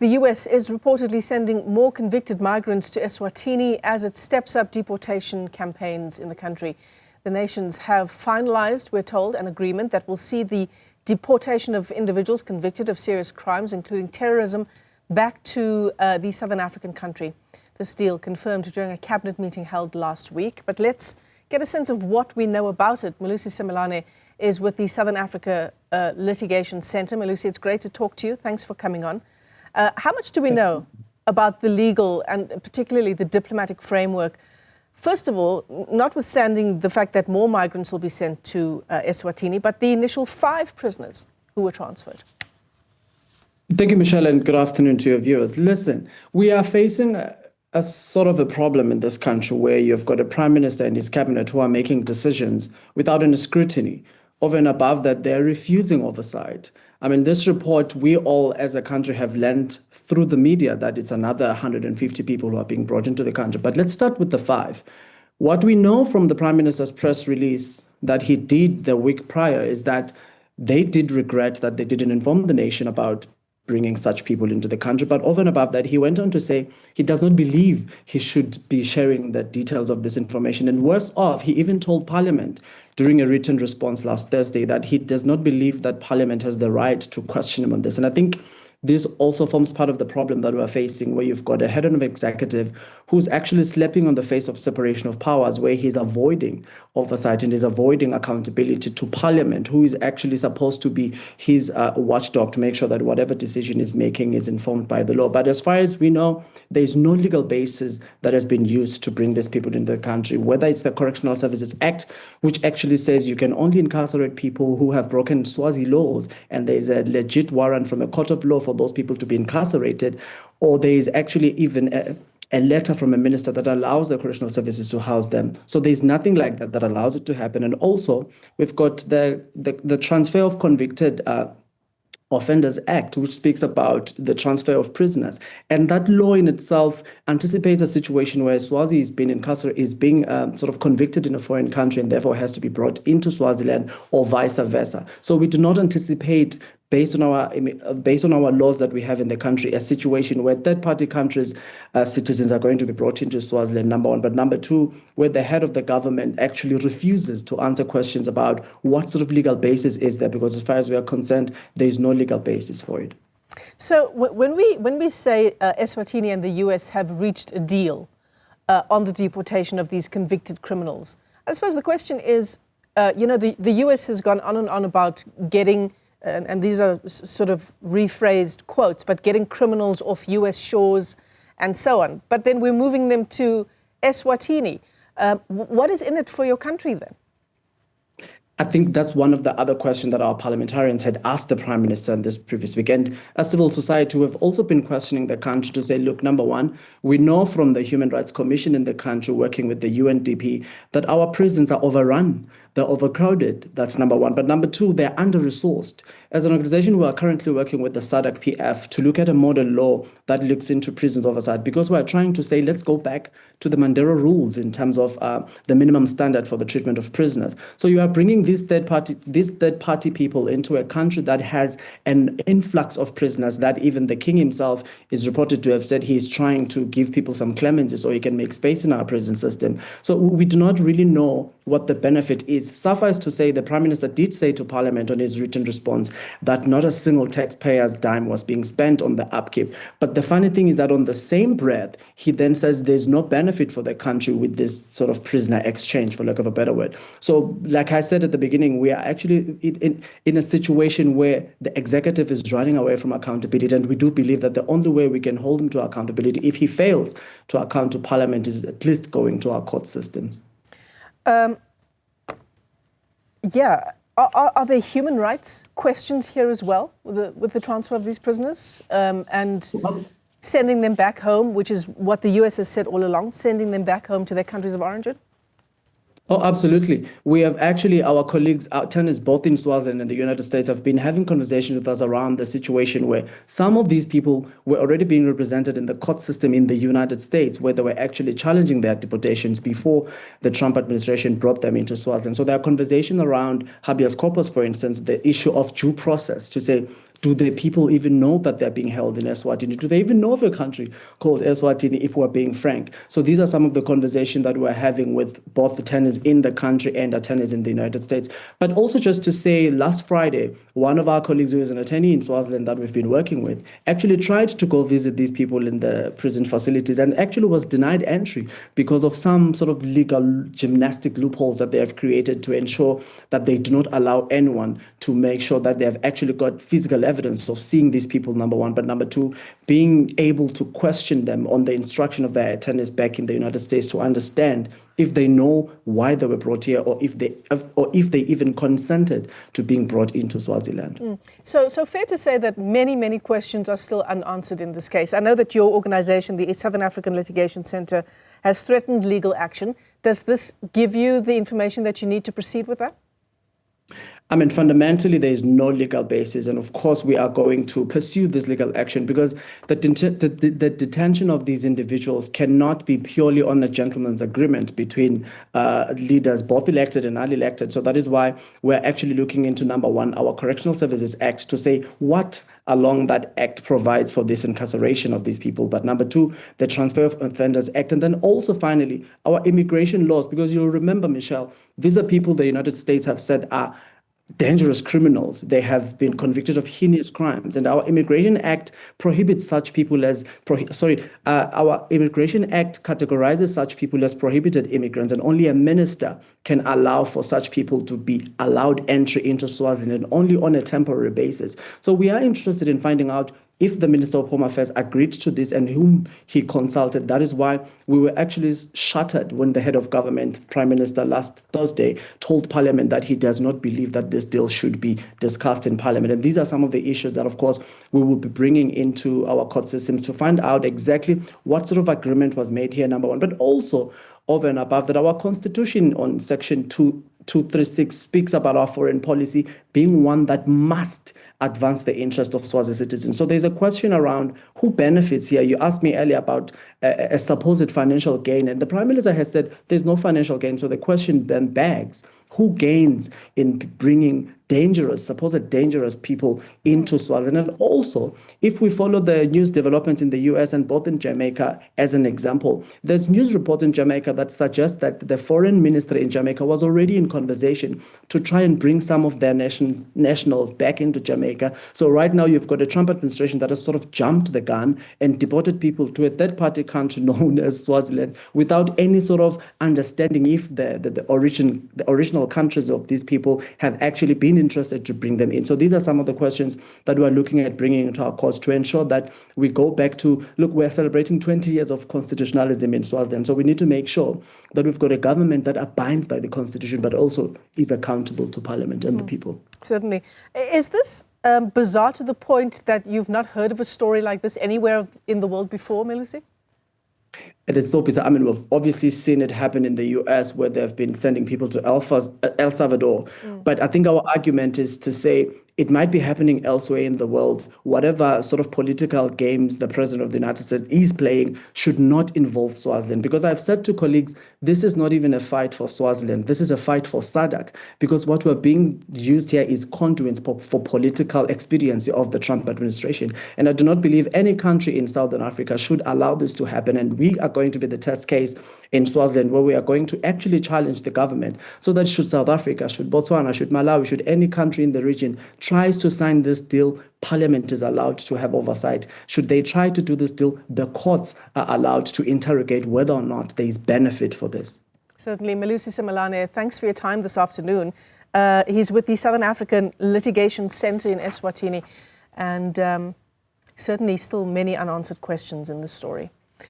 the US is reportedly sending more convicted migrants to eSwatini as it steps up deportation campaigns in the country. The nations have finalized, we're told, an agreement that will see the deportation of individuals convicted of serious crimes, including terrorism, back to the Southern African country. This deal confirmed during a cabinet meeting held last week. But let's get a sense of what we know about it. Malusi Simelane is with the Southern Africa Litigation Centre. Malusi, it's great to talk to you. Thanks for coming on. How much do we know about the legal and particularly the diplomatic framework? First of all, notwithstanding the fact that more migrants will be sent to eSwatini, but the initial 5 prisoners who were transferred. Thank you, Michelle, and good afternoon to your viewers. Listen, we are facing a sort of a problem in this country where you've got a prime minister and his cabinet who are making decisions without any scrutiny. Over and above that, they're refusing oversight. I mean, this report, we all as a country have learned through the media that it's another 150 people who are being brought into the country. But let's start with the 5. What we know from the Prime Minister's press release that he did the week prior is that they did regret that they didn't inform the nation about bringing such people into the country. But over and above that, he went on to say he does not believe he should be sharing the details of this information. And worse off, he even told Parliament during a written response last Thursday that he does not believe that Parliament has the right to question him on this. And I think this also forms part of the problem that we're facing, where you've got a head of executive who's actually slapping on the face of separation of powers, where he's avoiding oversight and is avoiding accountability to Parliament, who is actually supposed to be his watchdog to make sure that whatever decision he's making is informed by the law. But as far as we know, there is no legal basis that has been used to bring these people into the country, whether it's the Correctional Services Act, which actually says you can only incarcerate people who have broken Swazi laws, and there's a legit warrant from a court of law for those people to be incarcerated, or there is actually even a letter from a minister that allows the correctional services to house them. So there's nothing like that that allows it to happen. And also, we've got the transfer of convicted Offenders Act, which speaks about the transfer of prisoners. And that law in itself anticipates a situation where Swazi is being incarcerated, is being sort of convicted in a foreign country and therefore has to be brought into Swaziland or vice versa. So we do not anticipate, based on our laws that we have in the country, a situation where third-party countries' citizens are going to be brought into Swaziland, number one. But number two, where the head of the government actually refuses to answer questions about what sort of legal basis is there, because as far as we are concerned, there is no legal basis for it. So when we say eSwatini and the US have reached a deal on the deportation of these convicted criminals, I suppose the question is, the US has gone on and on about getting, and these are sort of rephrased quotes, but getting criminals off US shores and so on. But then we're moving them to eSwatini. What is in it for your country then? I think that's one of the other questions that our parliamentarians had asked the Prime Minister in this previous weekend. As civil society, we've also been questioning the country to say, look, number one, we know from the Human Rights Commission in the country working with the UNDP that our prisons are overrun, they're overcrowded. That's number one. But number two, they're under-resourced. As an organization, we are currently working with the SADC PF to look at a model law that looks into prisons oversight, because we're trying to say, let's go back to the Mandela rules in terms of the minimum standard for the treatment of prisoners. So you are bringing these third party people into a country that has an influx of prisoners that even the king himself is reported to have said he is trying to give people some clemency so he can make space in our prison system. So we do not really know what the benefit is. Suffice to say, the Prime Minister did say to Parliament on his written response that not a single taxpayer's dime was being spent on the upkeep. But the funny thing is that on the same breath, he then says there's no benefit for the country with this sort of prisoner exchange, for lack of a better word. So like I said at the beginning, we are actually in a situation where the executive is running away from accountability. And we do believe that the only way we can hold him to accountability, if he fails to account to Parliament, is at least going to our court systems. Are there human rights questions here as well with the transfer of these prisoners and sending them back home, which is what the US has said all along, sending them back home to their countries of origin? Oh, absolutely. We have actually, our colleagues, our attorneys, both in Swaziland and the United States, have been having conversations with us around the situation where some of these people were already being represented in the court system in the United States, where they were actually challenging their deportations before the Trump administration brought them into Swaziland. So there are conversations around habeas corpus, for instance, the issue of due process, to say, Do the people even know that they're being held in eSwatini? Do they even know of a country called eSwatini, if we're being frank? So these are some of the conversations that we're having with both attorneys in the country and attorneys in the United States. But also just to say, last Friday, one of our colleagues who is an attorney in Swaziland that we've been working with actually tried to go visit these people in the prison facilities and actually was denied entry because of some sort of legal gymnastic loopholes that they have created to ensure that they do not allow anyone to make sure that they have actually got physical evidence of seeing these people, number one, but number two, being able to question them on the instruction of their attorneys back in the United States to understand if they know why they were brought here or if they even consented to being brought into Swaziland. So fair to say that many questions are still unanswered in this case. I know that your organization, the Southern African Litigation Center, has threatened legal action. Does this give you the information that you need to proceed with that? I mean, fundamentally, there is no legal basis. And of course, we are going to pursue this legal action because the detention of these individuals cannot be purely on a gentleman's agreement between leaders, both elected and unelected. So that is why we're actually looking into, number one, our Correctional Services Act to say what along that act provides for this incarceration of these people. But number two, the Transfer of Offenders Act. And then also, finally, our immigration laws, because you'll remember, Michelle, these are people the United States have said are dangerous criminals. They have been convicted of heinous crimes, and our Immigration Act prohibits such people as our Immigration Act categorizes such people as prohibited immigrants, and only a minister can allow for such people to be allowed entry into Swaziland only on a temporary basis. So we are interested in finding out if the Minister of Home Affairs agreed to this and whom he consulted. That is why we were actually shattered when the head of government, Prime Minister, last Thursday told Parliament that he does not believe that this deal should be discussed in Parliament. And these are some of the issues that, of course, we will be bringing into our court systems to find out exactly what sort of agreement was made here, number one, but also over and above that, our Constitution on Section 236 speaks about our foreign policy being one that must advance the interest of Swazi citizens. So there's a question around who benefits here. You asked me earlier about a supposed financial gain, and the Prime Minister has said there's no financial gain. So the question then begs, who gains in bringing supposed dangerous people into Swaziland? And also, if we follow the news developments in the US and both in Jamaica as an example, there's news reports in Jamaica that suggest that the foreign minister in Jamaica was already in conversation to try and bring some of their nationals back into Jamaica. So right now you've got a Trump administration that has sort of jumped the gun and deported people to a third-party country known as Swaziland without any sort of understanding if the original countries of these people have actually been interested to bring them in. So these are some of the questions that we're looking at bringing into our courts to ensure that we go back to, look, we're celebrating 20 years of constitutionalism in Swaziland. So we need to make sure that we've got a government that abides by the Constitution, but also is accountable to Parliament and the people. Certainly. Is this bizarre to the point that you've not heard of a story like this anywhere in the world before, Melusi? It is so bizarre. I mean, we've obviously seen it happen in the US where they've been sending people to El Salvador. But I think our argument is to say it might be happening elsewhere in the world. Whatever sort of political games the President of the United States is playing should not involve Swaziland. Because I've said to colleagues, this is not even a fight for Swaziland. This is a fight for SADC. Because what we're being used here is conduits for political expediency of the Trump administration. And I do not believe any country in Southern Africa should allow this to happen. And we are going to be the test case in Swaziland where we are going to actually challenge the government so that should South Africa, should Botswana, should Malawi, should any country in the region tries to sign this deal, Parliament is allowed to have oversight. Should they try to do this deal, the courts are allowed to interrogate whether or not there is benefit for this. Certainly. Melusi Simelane, thanks for your time this afternoon. He's with the Southern African Litigation Center in eSwatini, and certainly still many unanswered questions in this story.